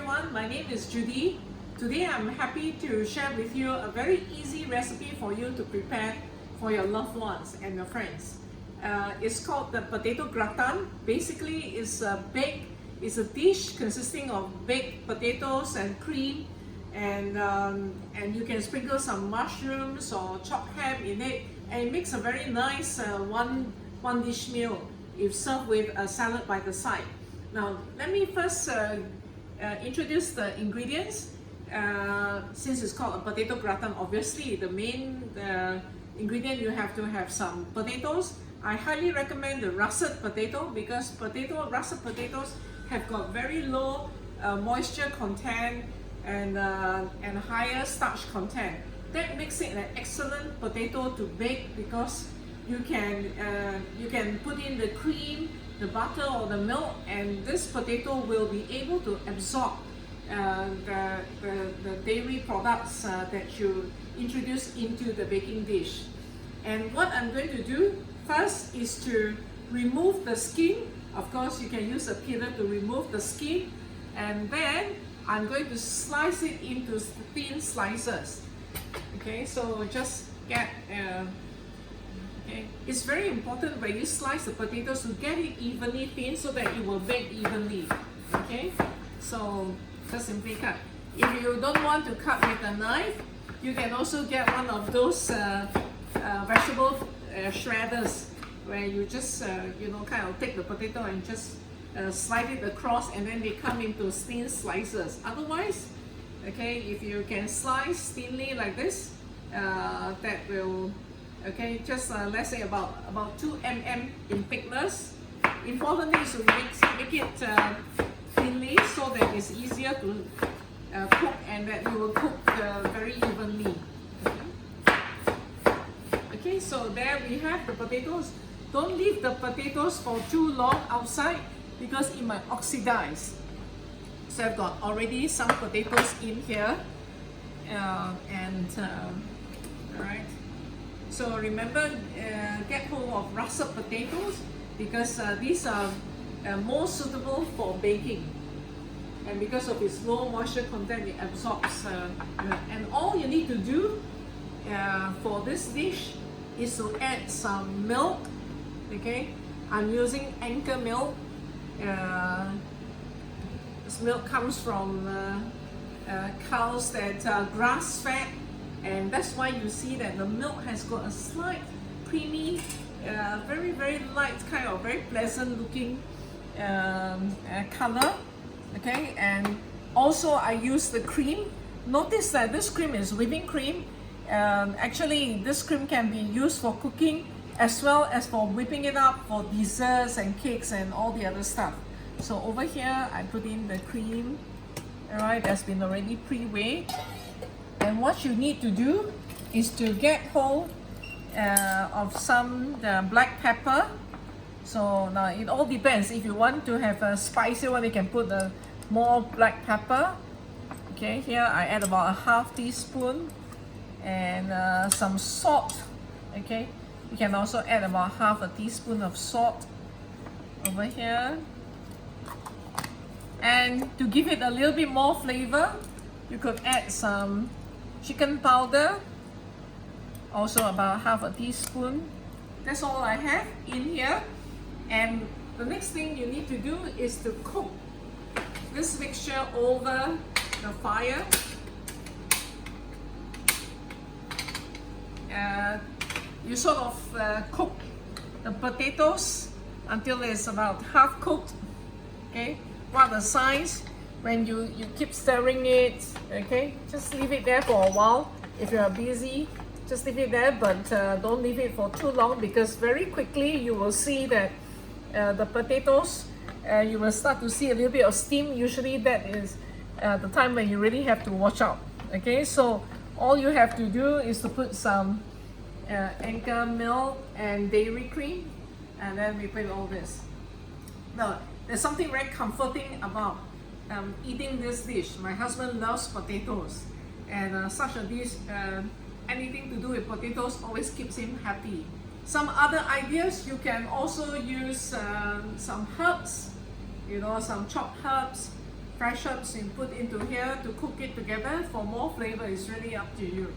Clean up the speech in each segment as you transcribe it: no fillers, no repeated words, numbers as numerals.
everyone, my name is Judy. Today I'm happy to share with you a very easy recipe for you to prepare for your loved ones and your friends. It's called the potato gratin. Basically, it's a dish consisting of baked potatoes and cream, and you can sprinkle some mushrooms or chopped ham in it, and it makes a very nice one dish meal if served with a salad by the side. Now, let me first introduce the ingredients. Since it's called a potato gratin, obviously the main ingredient, you have to have some potatoes. I highly recommend the russet potato because russet potatoes have got very low moisture content and higher starch content. That makes it an excellent potato to bake because you can put in the cream, the butter or the milk, and this potato will be able to absorb the dairy products that you introduce into the baking dish. And what I'm going to do first is to remove the skin. Of course, you can use a peeler to remove the skin, and then I'm going to slice it into thin slices. Okay, so just get okay. It's very important when you slice the potatoes to get it evenly thin so that it will bake evenly. Okay, so just simply cut. If you don't want to cut with a knife, you can also get one of those vegetable shredders where you just kind of take the potato and just slide it across, and then they come into thin slices. Otherwise, okay, if you can slice thinly like this, that will, okay, just let's say about 2 mm in thickness. Importantly is to make it thinly so that it's easier to cook, and that you will cook very evenly. Okay, so there we have the potatoes. Don't leave the potatoes for too long outside because it might oxidize. So I've got already some potatoes in here, alright. So remember, get hold of russet potatoes because these are more suitable for baking, and because of its low moisture content, it absorbs. And all you need to do for this dish is to add some milk. Okay, I'm using Anchor milk. This milk comes from cows that are grass-fed, and that's why you see that the milk has got a slight creamy, very light, kind of very pleasant looking color. Okay, and also I use the cream. Notice that this cream is whipping cream. Actually, this cream can be used for cooking as well as for whipping it up for desserts and cakes and all the other stuff. So over here, I put in the cream. Alright, that's been already pre-weighed. And what you need to do is to get hold of some black pepper. So now it all depends. If you want to have a spicy one, you can put more black pepper. Okay, here I add about a half teaspoon, and some salt. Okay, you can also add about half a teaspoon of salt over here. And to give it a little bit more flavor, you could add some chicken powder, also about half a teaspoon. That's all I have in here. And the next thing you need to do is to cook this mixture over the fire. You sort of cook the potatoes until it's about half cooked. Okay, while the sides, when you keep stirring it, okay, just leave it there for a while. If you are busy, just leave it there, but don't leave it for too long because very quickly you will see that the potatoes, you will start to see a little bit of steam. Usually that is the time when you really have to watch out. Okay, so all you have to do is to put some Anchor milk and dairy cream, and then we put all this. Now, there's something very comforting about eating this dish. My husband loves potatoes, and such a dish, anything to do with potatoes always keeps him happy. Some other ideas, you can also use some herbs, some chopped herbs, fresh herbs you put into here to cook it together for more flavor. It's really up to you.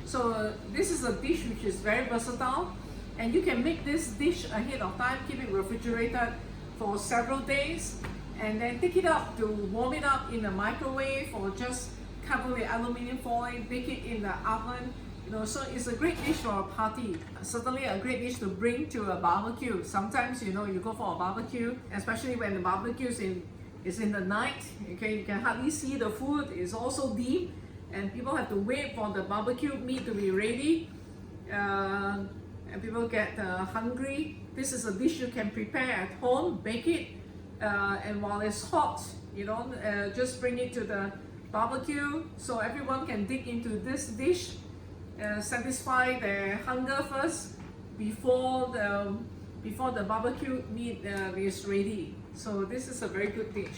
So this is a dish which is very versatile, and you can make this dish ahead of time, keep it refrigerated for several days, and then take it up to warm it up in the microwave, or just cover with aluminum foil, bake it in the oven. You know, so it's a great dish for a party. Certainly a great dish to bring to a barbecue. Sometimes, you know, you go for a barbecue, especially when the barbecue is in the night. Okay, you can hardly see the food. It's also dim, and people have to wait for the barbecue meat to be ready. And people get hungry. This is a dish you can prepare at home, bake it, and while it's hot, you know, just bring it to the barbecue so everyone can dig into this dish. Satisfy their hunger first before the barbecue meat is ready. So this is a very good dish.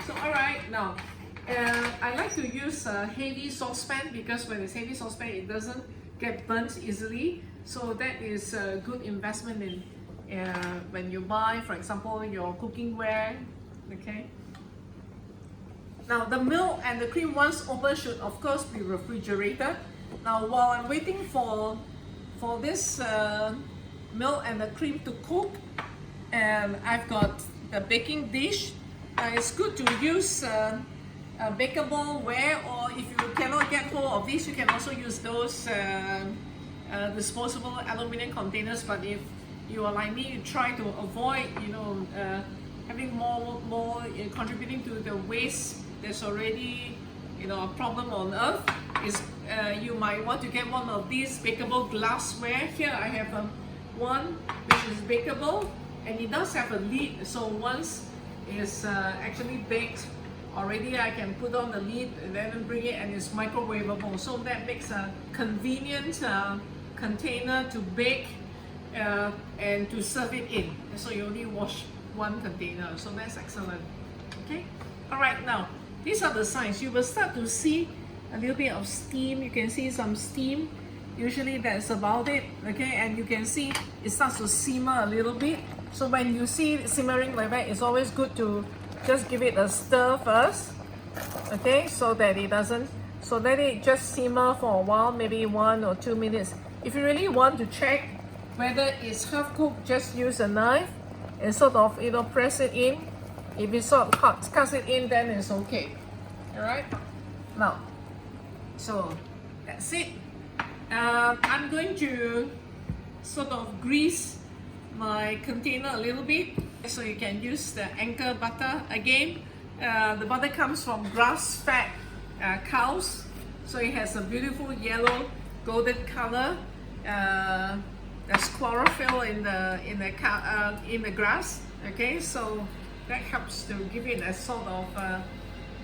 So alright, now I like to use a heavy saucepan, because when it's heavy saucepan it doesn't get burnt easily. So that is a good investment in when you buy, for example, your cooking ware. Okay. Now the milk and the cream, once open, should of course be refrigerated. Now while I'm waiting for this milk and the cream to cook, and I've got the baking dish. It's good to use a bakeable ware, or if you cannot get hold of this, you can also use those disposable aluminum containers. But if you are like me, you try to avoid, you know, having more contributing to the waste. There's already, you know, a problem on earth. Is you might want to get one of these bakeable glassware. Here I have one which is bakeable, and it does have a lid, so once it's actually baked already, I can put on the lid and then bring it, and it's microwavable. So that makes a convenient container to bake and to serve it in. So you only wash one container, so that's excellent. Okay, all right, now these are the signs. You will start to see a little bit of steam. You can see some steam. Usually that's about it. Okay, and you can see it starts to simmer a little bit. So when you see it simmering like that, it's always good to just give it a stir first. Okay, so that it doesn't, so let it just simmer for a while, maybe 1 or 2 minutes. If you really want to check whether it's half cooked, just use a knife and sort of, you know, press it in. If it sort of cuts it in, then it's okay. All right. Now, so that's it. I'm going to sort of grease my container a little bit, so you can use the anchor butter again. The butter comes from grass-fed cows, so it has a beautiful yellow golden color. There's chlorophyll in the grass. Okay, so that helps to give it a sort of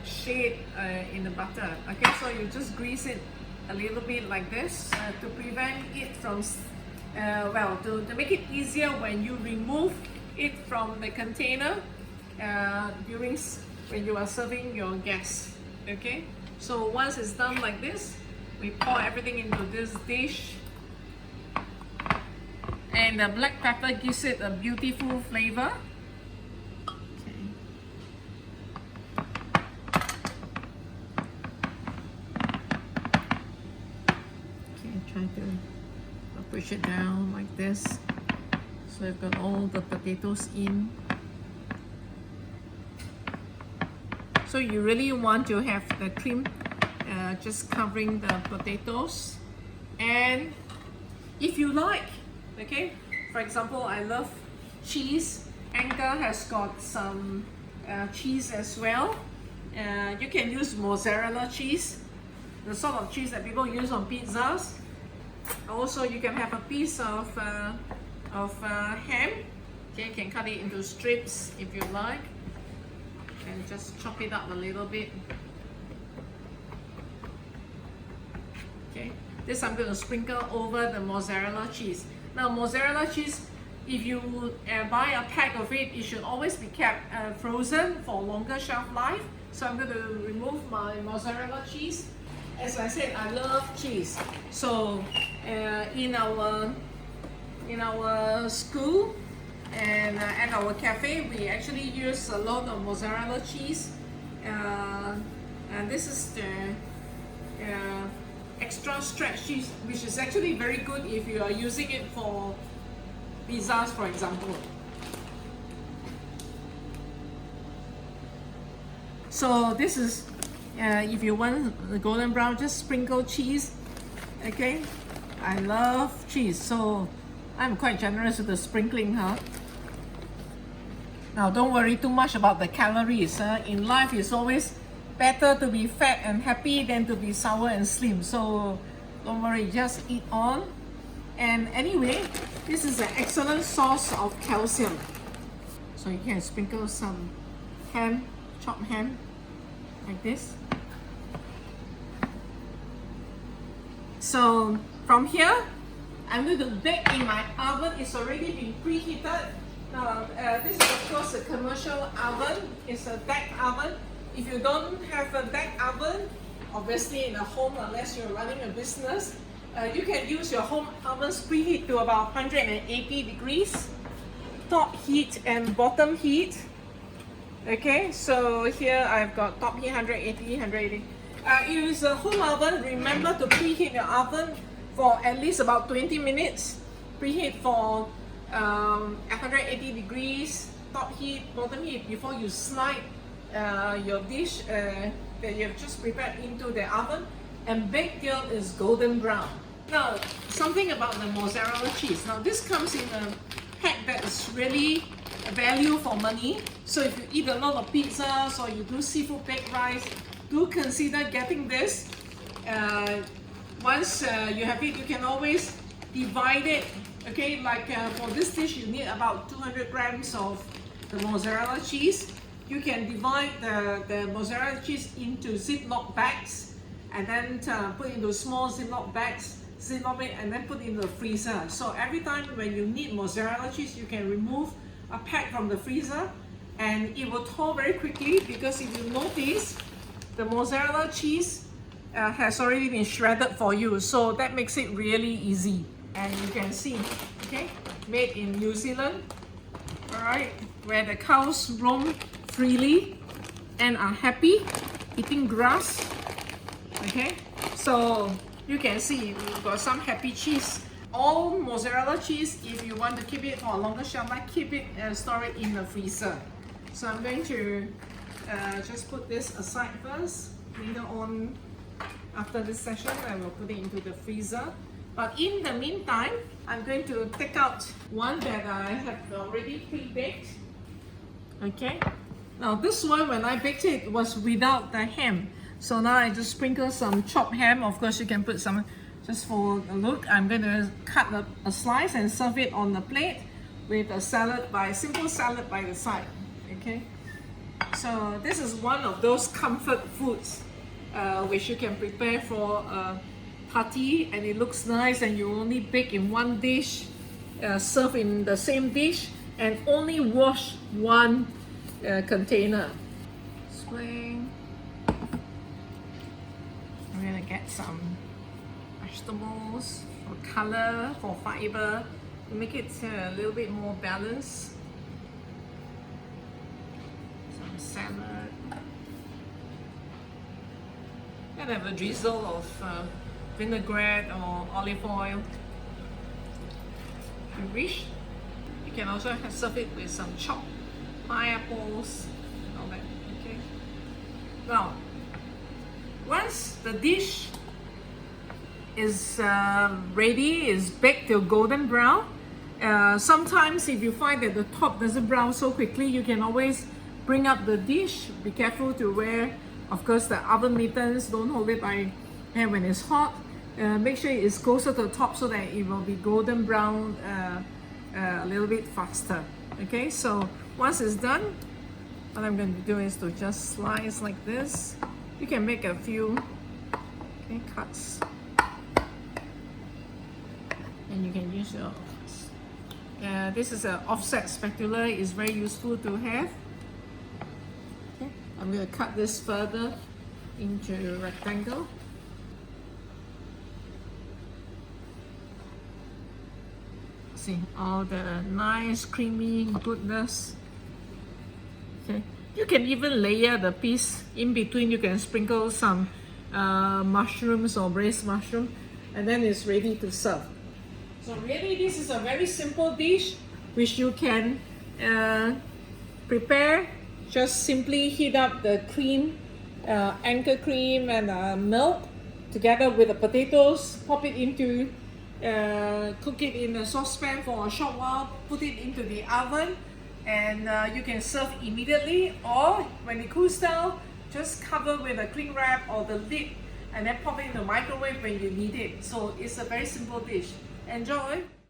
shade in the butter. Okay, so you just grease it a little bit like this to prevent it from to make it easier when you remove it from the container when you are serving your guests. Okay, so once it's done like this, we pour everything into this dish, and the black pepper gives it a beautiful flavor. Try to push it down like this, so I've got all the potatoes in. So you really want to have the cream just covering the potatoes. And if you like, okay, for example, I love cheese. Anchor has got some cheese as well. You can use mozzarella cheese, the sort of cheese that people use on pizzas. Also, you can have a piece of ham. Okay, you can cut it into strips if you like, and just chop it up a little bit. Okay, this I'm going to sprinkle over the mozzarella cheese. Now, mozzarella cheese, if you buy a pack of it, it should always be kept frozen for longer shelf life. So I'm going to remove my mozzarella cheese. As I said, I love cheese. So in our school and at our cafe, we actually use a lot of mozzarella cheese And this is the extra stretch cheese, which is actually very good if you are using it for pizzas, for example. So this is, if you want the golden brown, just sprinkle cheese. Okay, I love cheese, so I'm quite generous with the sprinkling, huh? Now don't worry too much about the calories. In life, it's always better to be fat and happy than to be sour and slim. So don't worry, just eat on. And anyway, this is an excellent source of calcium. So you can sprinkle some ham, chopped ham, like this. So from here, I'm going to bake in my oven. It's already been preheated. Now, this is of course a commercial oven. It's a deck oven. If you don't have a deck oven, obviously in a home, unless you're running a business, you can use your home oven's preheat to about 180 degrees, top heat and bottom heat. Okay, so here I've got top heat 180. Use a home oven. Remember to preheat your oven for at least about 20 minutes. Preheat for 180 degrees, top heat, bottom heat, before you slide your dish that you have just prepared into the oven, and bake till it's golden brown. Now, something about the mozzarella cheese. Now, this comes in a pack that is really a value for money. So if you eat a lot of pizzas or you do seafood baked rice, do consider getting this. Once you have it, you can always divide it. Okay, like for this dish, you need about 200 grams of the mozzarella cheese. You can divide the mozzarella cheese into Ziploc bags and then put into small Ziploc bags, Ziploc it, and then put in the freezer. So every time when you need mozzarella cheese, you can remove a pack from the freezer and it will thaw very quickly, because if you notice, the mozzarella cheese has already been shredded for you. So that makes it really easy. And you can see, okay, made in New Zealand, all right, where the cows roam freely and are happy eating grass. Okay, so you can see we've got some happy cheese. All mozzarella cheese, if you want to keep it for a longer shelf life, keep it and store it in the freezer. So I'm going to just put this aside first. Later on, after this session, I will put it into the freezer. But in the meantime, I'm going to take out one that I have already pre-baked. Okay. Now this one, when I baked it, was without the ham. So now I just sprinkle some chopped ham. Of course, you can put some just for the look. I'm going to cut a slice and serve it on the plate with a simple salad by the side. Okay. So this is one of those comfort foods which you can prepare for a party, and it looks nice, and you only bake in one dish, serve in the same dish, and only wash one container. Spring. I'm gonna get some vegetables for color, for fiber, to make it a little bit more balanced. Some salad. And have a drizzle of vinaigrette or olive oil. If you wish, you can also serve it with some chopped pineapples and all that. Okay. Now, once the dish is ready, is baked till golden brown, sometimes if you find that the top doesn't brown so quickly, you can always bring up the dish. Be careful to wear, of course, the oven mittens. Don't hold it by hand when it's hot. Make sure it's closer to the top so that it will be golden brown a little bit faster. Okay, so once it's done, what I'm going to do is to just slice like this. You can make a few cuts, and you can use your this is an offset spatula. It's very useful to have. Okay, I'm going to cut this further into a rectangle. See all the nice creamy goodness. Okay, You can even layer the piece in between. You can sprinkle some mushrooms or braised mushroom, and then it's ready to serve. So really, this is a very simple dish which you can prepare. Just simply heat up the cream, anchor cream and milk together with the potatoes, pop it into, cook it in a saucepan for a short while, put it into the oven, and you can serve immediately, or when it cools down, just cover with a cling wrap or the lid and then pop it in the microwave when you need it. So it's a very simple dish. Enjoy!